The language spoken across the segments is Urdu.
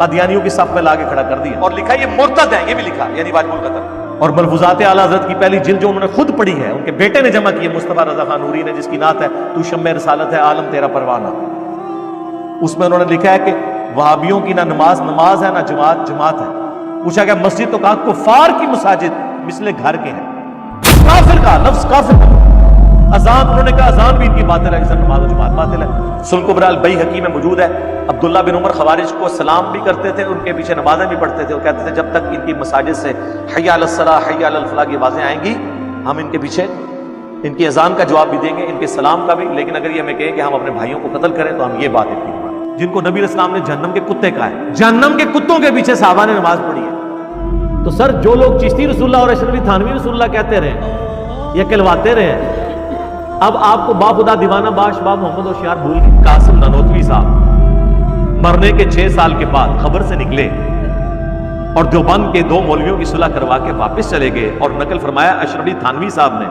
قادیانیوں کی صف میں لا کے کھڑا کر دیا اور لکھا یہ مرتد ہیں، یہ بھی لکھا یعنی واجب القتل۔ اور ملفوظات اعلیٰ حضرت کی پہلی جلد جو انہوں نے خود پڑھی ہے، ان کے بیٹے نے جمع کی ہے، مصطفیٰ رضا خان نوری نے، جس کی نعت ہے تو شمع رسالت ہے عالم تیرا پروانہ، اس میں انہوں نے لکھا ہے کہ وہابیوں کی نہ نماز نماز ہے، نہ جماعت جماعت ہے۔ پوچھا گیا مسجد، تو کہا کفار کی مساجد مثل گھر کے ہیں۔ کافر کا لفظ کافر کا، اذان انہوں نے کہا اذان بھی ان کی باطل ہے، اس نماز و جماعت باطل ہے۔ سنن کبری البیہقی میں موجود ہے، عبداللہ بن عمر خوارج کو سلام بھی کرتے تھے، ان کے پیچھے نمازیں بھی پڑھتے تھے، وہ کہتے تھے جب تک ان کی مساجد سے حی علی الصلاۃ حی علی الفلاح کی آوازیں آئیں گی ہم ان کے پیچھے ان کی اذان کا جواب بھی دیں گے، ان کے سلام کا بھی، لیکن اگر یہ ہمیں کہیں کہ ہم اپنے بھائیوں کو قتل کریں تو ہم یہ بات نہیں مانیں۔ جن کو نبی علیہ السلام نے جہنم کے کتے کہا ہے، جہنم کے کتوں کے پیچھے صحابہ نے نماز پڑھی ہے۔ تو سر جو لوگ چشتی رسول اللہ اور اشرفی تھانوی رسول اللہ کہتے رہے یا کہلواتے رہے، اب آپ کو باخدا دیوانہ باش باب محمد ہوشیار بھول کے قاسم نانوتوی صاحب مرنے کے 6 سال کے بعد خبر سے نکلے اور دیوبند کے 2 مولویوں کی صلح کروا کے واپس چلے گئے، اور نقل فرمایا اشرفی تھانوی صاحب نے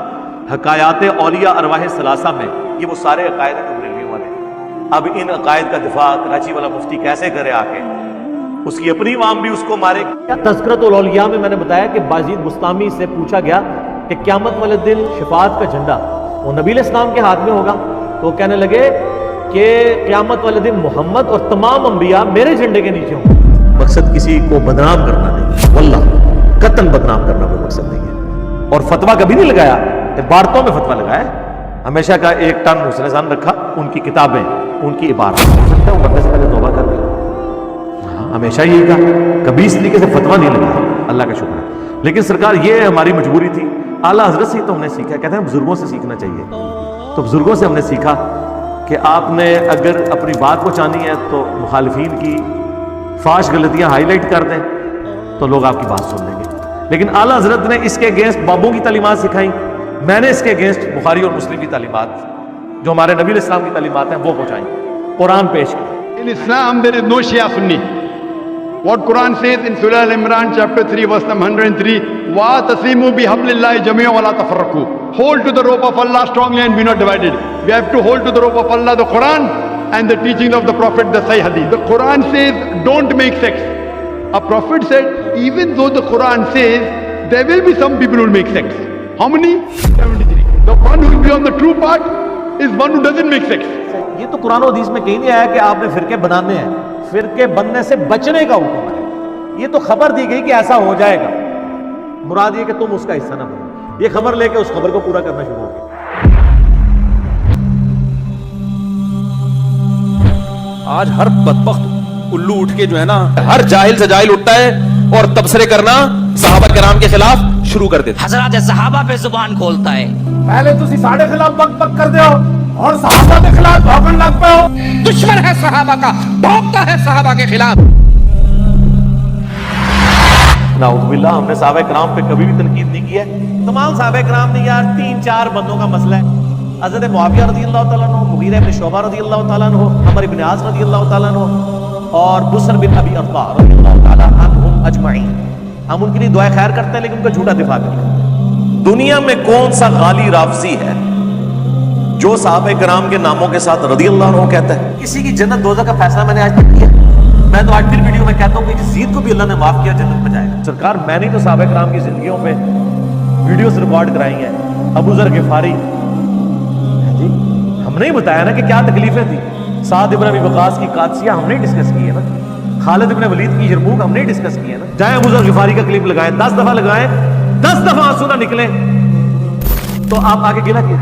حکایات اولیاء ارواح ثلاثہ میں، یہ وہ سارے عقائد ہیں جو بریلویوں والے، اب ان عقائد کا دفاع کراچی والا مفتی کیسے کرے آ کے، اس کی اپنی عوام بھی اس کو مارے۔ تذکرۃ الاولیاء میں میں نے بتایا کہ بازید بستامی سے پوچھا گیا کہ قیامت والے دن شفاعت کا جھنڈا وہ نبی علیہ السلام کے ہاتھ میں ہوگا، تو وہ کہنے لگے کہ قیامت والے دن محمد اور تمام انبیاء میرے جھنڈے کے نیچے ہوں۔ مقصد کسی کو بدنام کرنا نہیں، واللہ قطعاً بدنام کرنا کوئی مقصد نہیں ہے، اور فتویٰ کبھی نہیں لگایا، عبارتوں میں فتویٰ لگایا ہے، ہمیشہ کا 1 ٹن حسن ظن رکھا، ان کی کتابیں ان کی عبارت، ہو سکتا ہے وہ مرنے سے پہلے توبہ کر لیں، ہمیشہ یہی کہا، کبھی اس طریقے سے فتویٰ نہیں لگایا، اللہ کا شکر ہے۔ لیکن سرکار یہ ہماری مجبوری تھی، اعلیٰ حضرت سے تو ہم نے سیکھا، کہتے ہیں بزرگوں سے سیکھنا چاہیے، تو بزرگوں سے ہم نے سیکھا کہ آپ نے اگر اپنی بات پہنچانی ہے تو مخالفین کی فاش غلطیاں ہائی لائٹ کر دیں تو لوگ آپ کی بات سن لیں گے، لیکن اعلیٰ حضرت نے اس کے اگینسٹ بابوں کی تعلیمات سکھائیں، میں نے اس کے اگینسٹ بخاری اور مسلم کی تعلیمات جو ہمارے نبی علیہ السلام کی تعلیمات ہیں وہ پہنچائیں، قرآن پیش کریں۔ In Islam, there is no Shia Sunni. What Quran says in Surah Al-Imran, chapter 3, verse number 103, وَاتَصِمُوا بِحَبْلِ اللَّهِ جَمِيعًا وَلَا تَفَرَّقُوا. Hold to the rope of Allah strongly and be not divided. We have to hold to the rope of Allah, the Quran, and the teachings of the Prophet, the Sahih Hadith. The Quran says, don't make sex. A Prophet said, even though the Quran says, there will be some people who will make sex. How many? 73. The one who will be on the true part is one who doesn't make sex. یہ تو قرآن و حدیث میں کہیں نہیں آیا کہ آپ نے فرقے بنانے ہیں، فرقے بننے سے بچنے کا حکم ہے، یہ تو خبر دی گئی کہ ایسا ہو جائے گا، مراد یہ کہ تم اس کا حصہ نہ بنو، یہ خبر لے کے اس خبر کو پورا کرنا شروع ہو گیا۔ آج ہر بدبخت الو اٹھ کے جو ہے نا، ہر جاہل سے جاہل اٹھتا ہے اور تبصرے کرنا صحابہ کرام کے خلاف شروع کر دیتا ہے، حضرات صحابہ پہ زبان کھولتا ہے۔ پہلے تسی ساڑھے خلاف بک بک کر دے ہو اور صحابہ کے خلاف بھاگن لگ پے ہو، دشمن ہے صحابہ کا، بھونکتا ہے صحابہ کے خلاف۔ نعوذ باللہ، ہم نے صحابہ کرام پہ کبھی بھی تنقید نہیں کی ہے، تمام صحابہ کرام نے یار 3-4 بندوں کا مسئلہ ہے، حضرت معاویہ رضی اللہ تعالیٰ عنہ، مغیرہ بن شعبہ رضی اللہ تعالیٰ عنہ، عمر بن عاص رضی اللہ تعالیٰ عنہ، اور بسر بن ابی ارطاء رضی اللہ تعالیٰ عنہم اجمعین۔ ہم ان کے لیے دعائے خیر کرتے ہیں لیکن ان کا جھوٹا دفاع کرتے ہیں۔ دنیا میں کون سا غالی رافضی ہے جو صحابہ کرام کے ناموں کے ساتھ رضی اللہ عنہ کہتا ہے؟ کسی کی جنت دوزخ کا فیصلہ میں نے آج تک کیا؟ میں تو آج پھر ویڈیو میں کہتا ہوں کہ یزید کو بھی اللہ نے معاف کیا، جنت میں جائے گا۔ سرکار میں نے تو صحابہ کرام کی زندگیوں پہ ویڈیوز ریکارڈ کرائی ہیں، ابو ذر غفاری جی ہم نے ہی بتایا نا کہ کیا تکلیفیں تھیں، سعد ابن ابی وقاص کی قادسیہ ہم نے ڈسکس کی ہے نا، خالد ابن ولید کی یرموک ہم نے ڈسکس کی ہے نا۔ جائیں ابو ذر غفاری کا کلپ لگائیں، 10 دفعہ لگائیں، 10 دفعہ آنسو نہ نکلیں تو آپ آگے گلا کیے۔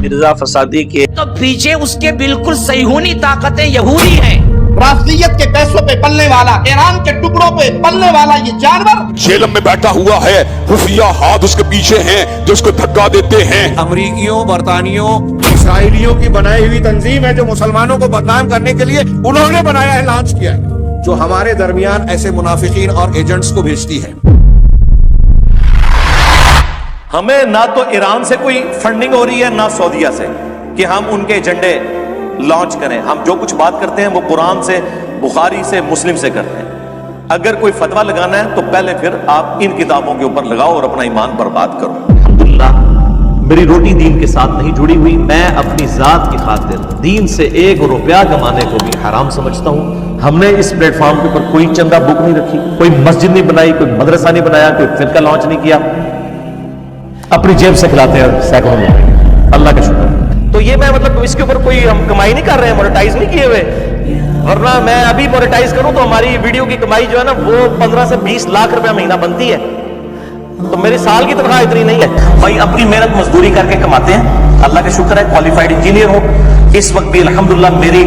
مرزا فسادی کے تو پیچھے اس کے بالکل صہیونی طاقتیں یہودی ہیں۔ رافضیت کے پیسوں پہ پلنے والا، ایران کے ٹکڑوں پہ پلنے والا یہ جانور جیلم میں بیٹھا ہوا ہے، خفیہ ہاتھ اس کے پیچھے ہیں جو اس کو دھکا دیتے ہیں۔ امریکیوں، برطانیوں، اسرائیلیوں کی بنائی ہوئی تنظیم ہے جو مسلمانوں کو بدنام کرنے کے لیے انہوں نے بنایا ہے، لانچ کیا ہے، جو ہمارے درمیان ایسے منافقین اور ایجنٹس کو بھیجتی ہے۔ ہمیں نہ تو ایران سے کوئی فنڈنگ ہو رہی ہے نہ سعودیہ سے کہ ہم ان کے ایجنڈے لانچ کریں، ہم جو کچھ بات کرتے ہیں وہ قرآن سے، بخاری سے، مسلم سے کرتے ہیں۔ اگر کوئی فتویٰ لگانا ہے تو پہلے پھر آپ ان کتابوں کے اوپر لگاؤ اور اپنا ایمان برباد کرو۔ الحمدللہ میری روٹی دین کے ساتھ نہیں جڑی ہوئی. میں اپنی ذات کی خاطر دین سے 1 روپیہ کمانے کو بھی حرام سمجھتا ہوں. ہم نے اس پلیٹ فارم کے اوپر کوئی چندہ بک نہیں رکھی, کوئی مسجد نہیں بنائی, کوئی مدرسہ نہیں بنایا, کوئی فرقہ لانچ نہیں کیا. اپنی جیب سے کھلاتے ہیں سینکڑوں لوگ, اللہ کا شکر. تو یہ میں مطلب اس کے اوپر کوئی ہم کمائی نہیں کر رہے ہیں, مونیٹائز نہیں کیے ہوئے. ورنہ میں ابھی مونیٹائز کروں تو ہماری ویڈیو کی کمائی جو ہے نا وہ 15 سے 20 لاکھ روپے مہینہ بنتی ہے. تو میری سال کی تنخواہ اتنی نہیں ہے. بھائی اپنی محنت مزدوری کر کے کماتے ہیں, اللہ کا شکر ہے کوالیفائڈ انجینئر ہو. اس وقت بھی الحمدللہ میری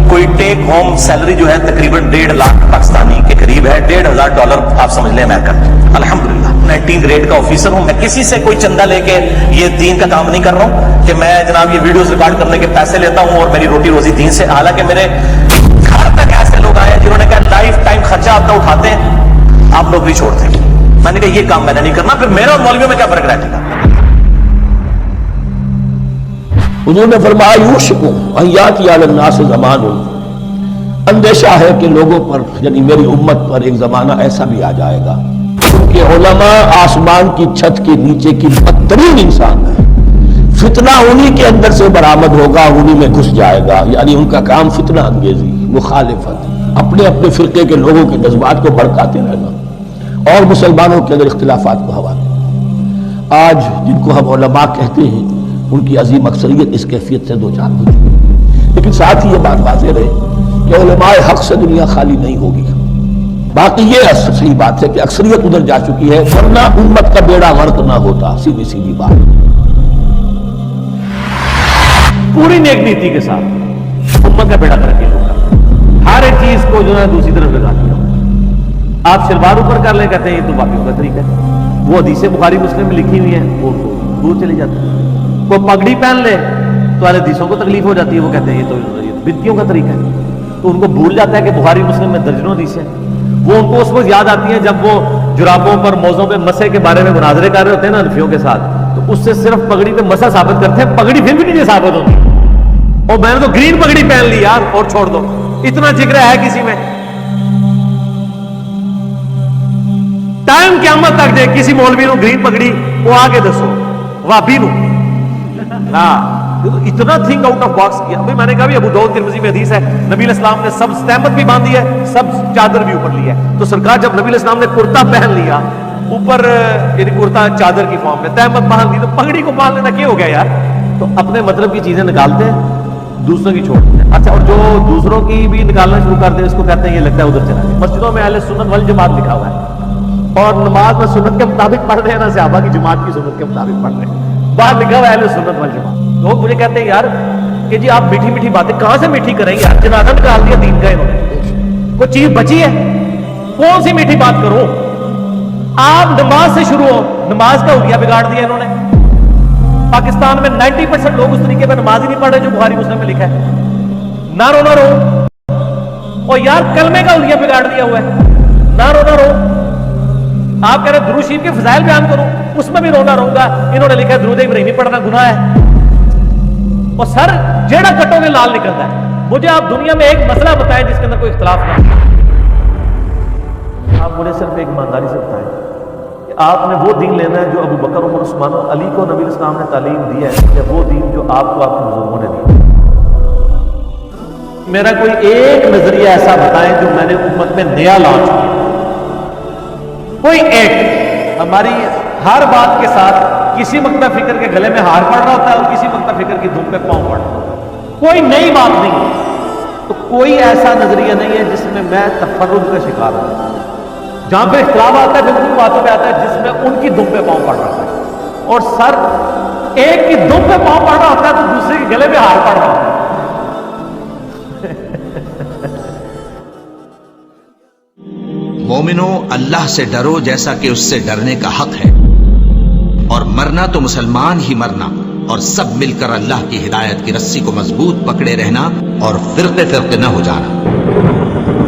کوئی ٹیک ہوم سیلری جو ہے تقریباً 1.5 لاکھ پاکستانی کے قریب ہے. $1,500 آپ سمجھ لیں امریکہ. الحمدللہ 19 گریڈ کا آفیسر ہوں. میں کسی سے کوئی چندہ لے کے یہ دین کا کام نہیں کر رہا ہوں کہ میں جناب یہ ویڈیوز ریکارڈ کرنے کے پیسے لیتا ہوں اور میری روٹی روزی دین سے. حالانکہ میرے گھر تک ایسے لوگ آئے جنہوں نے کہا لائف ٹائم خرچہ آپ کا اٹھاتے ہیں, آپ لوگ بھی چھوڑتے ہیں. میں نے کہا یہ کام میں نے نہیں کرنا. پھر میرا اور مولویوں میں کیا فرق رہے گا؟ حضور نے فرمایا یوشکو ان یاتی علی الناس زمان, اندیشہ ہے کہ لوگوں پر یعنی میری امت پر ایک زمانہ ایسا بھی آ جائے گا کہ علماء آسمان کی چھت کے نیچے کی بدترین انسان ہے. فتنہ انہی کے اندر سے برآمد ہوگا, انہی میں گھس جائے گا. یعنی ان کا کام فتنہ انگیزی, مخالفت, اپنے اپنے فرقے کے لوگوں کے جذبات کو بھڑکاتے رہنا اور مسلمانوں کے اندر اختلافات کو ہوا دینا. آج جن کو ہم علماء کہتے ہیں ان کی عظیم اکثریت اس کیفیت سے دوچار ہو چکی ہے. لیکن ساتھ ہی یہ بات واضح رہے کہ علماء حق سے دنیا خالی نہیں ہوگی. باقی یہ صحیح بات ہے کہ اکثریت ادھر جا چکی ہے, ورنہ امت کا بیڑا غرق نہ ہوتا. سیدھی سیدھی بات. پوری نیک نیتی کے ساتھ امت کا بیڑا غرق ہوگا. ہر ایک چیز کو جو ہے دوسری طرف لگا دیا. آپ شلوار اوپر کر لیں, کہتے ہیں یہ تو باقیوں کا طریقہ ہے. وہ حدیثیں بخاری مسلم میں لکھی ہوئی ہیں, وہ دور چلی جاتی ہے. وہ پگڑی پہن لے تو اہل حدیثوں کو تکلیف ہو جاتی ہے, وہ کہتے ہیں یہ تو بدعتیوں کا طریقہ ہے. تو ان کو بھول جاتا ہے کہ بخاری مسلم میں درجنوں حدیثیں ہیں. وہ ان کو اس وقت یاد آتی ہیں جب وہ جرابوں پر موزوں پہ مسح کے بارے میں مناظرے کر رہے ہوتے ہیں نا حنفیوں کے ساتھ, تو اس سے صرف پگڑی پہ مسح ثابت کرتے ہیں. پگڑی پھر بھی نہیں ثابت ہوتی. اور میں نے تو گرین پگڑی پہن لی یار, اور چھوڑ دو. اتنا جگر ہے کسی میں؟ ٹائم قیامت تک دے کسی مولوی نو گرین پگڑی وہ آگے دسو وابی نو نا, اتنا تھنک آؤٹ آف باکس کیا. ابھی میں نے کہا بھی ابو داؤد ترمذی میں حدیث ہے نبی علیہ السلام نے سب تہمت بھی باندھی ہے, سب چادر بھی اوپر لی ہے. تو سرکار جب نبی علیہ السلام نے کرتا پہن لیا اوپر, یعنی کرتا چادر کی فارم میں, تہمت باندھ لی, تو پگڑی کو باندھ لینا کیا ہو گیا یار؟ تو اپنے مطلب کی چیزیں نکالتے ہیں, دوسروں کی چھوڑتے ہیں. اچھا, اور جو دوسروں کی بھی نکالنا شروع کرتے ہیں اس کو کہتے ہیں یہ لگتا ہے ادھر چلا گیا. مسجدوں میں اہل سنت والجماعت لکھا ہوا ہے, اور نماز میں سنت کے مطابق پڑھ رہے ہیں, نہ صحابہ کی جماعت کی سنت کے مطابق پڑھ رہے ہیں. باہر لکھا ہوا ہے اہل سنت والجماعت. لوگ مجھے کہتے ہیں یار کہ جی آپ میٹھی میٹھی باتیں کہاں سے میٹھی کریں یار, جنازہ نکال دیا دین کا انہوں نے, کوئی چیز بچی ہے؟ کون سی میٹھی بات کرو؟ آپ نماز سے شروع ہو, نماز کا حلیہ بگاڑ دیا انہوں نے. پاکستان میں 90% لوگ اس طریقے پہ نماز ہی نہیں پڑھ رہے جو بخاری مسلم میں لکھا ہے. نہ رو نہ رو, اور یار کلمے کا حلیہ بگاڑ دیا ہوا ہے. نہ رو نہ رو, آپ کہہ رہے درود شریف کے فضائل بیان کرو, اس میں بھی رونا رہوں گا. انہوں نے لکھا ہے درود ابراہیمی پڑھنا گناہ ہے. اور سر جیڑا کٹو گے لال نکلتا ہے. مجھے آپ دنیا میں ایک مسئلہ بتائیں جس کے اندر کوئی اختلاف نہ ہو. آپ مجھے صرف ایک ایمانداری سے بتائیں کہ آپ نے وہ دین لینا ہے جو ابو بکر, عمر, عثمان اور علی کو نبی اسلام نے تعلیم دی ہے, یا وہ دین جو آپ کو آپ کے بزرگوں نے دی. میرا کوئی ایک نظریہ ایسا بتائیں جو میں نے امت میں نیا لانچ کیا, کوئی ایک. ہماری ہر بات کے ساتھ کسی مقطع فکر کے گلے میں ہار پڑ رہا ہوتا ہے اور کسی مقطع فکر کی دھوپ پہ پاؤں پڑ رہا ہوتا ہے. کوئی نئی بات نہیں. تو کوئی ایسا نظریہ نہیں ہے جس میں میں تفرد کا شکار ہوں. جہاں پہ اختلاف آتا ہے جب ان باتوں پہ آتا ہے جس میں ان کی دھوپ پہ پاؤں پڑ رہا ہے, اور سر ایک کی دھوپ پہ پاؤں پڑ رہا ہوتا ہے تو دوسرے کے گلے میں ہار پڑ رہا ہوتا ہے. مومنو, اللہ سے ڈرو جیسا کہ اس سے ڈرنے کا حق ہے, اور مرنا تو مسلمان ہی مرنا, اور سب مل کر اللہ کی ہدایت کی رسی کو مضبوط پکڑے رہنا, اور فرقے فرقے نہ ہو جانا.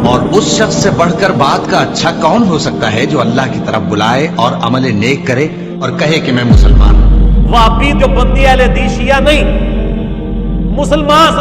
اور اس شخص سے بڑھ کر بات کا اچھا کون ہو سکتا ہے جو اللہ کی طرف بلائے اور عمل نیک کرے اور کہے کہ میں مسلمان ہوں. وہابی جو بندی اہل حدیث شیعہ نہیں, مسلمان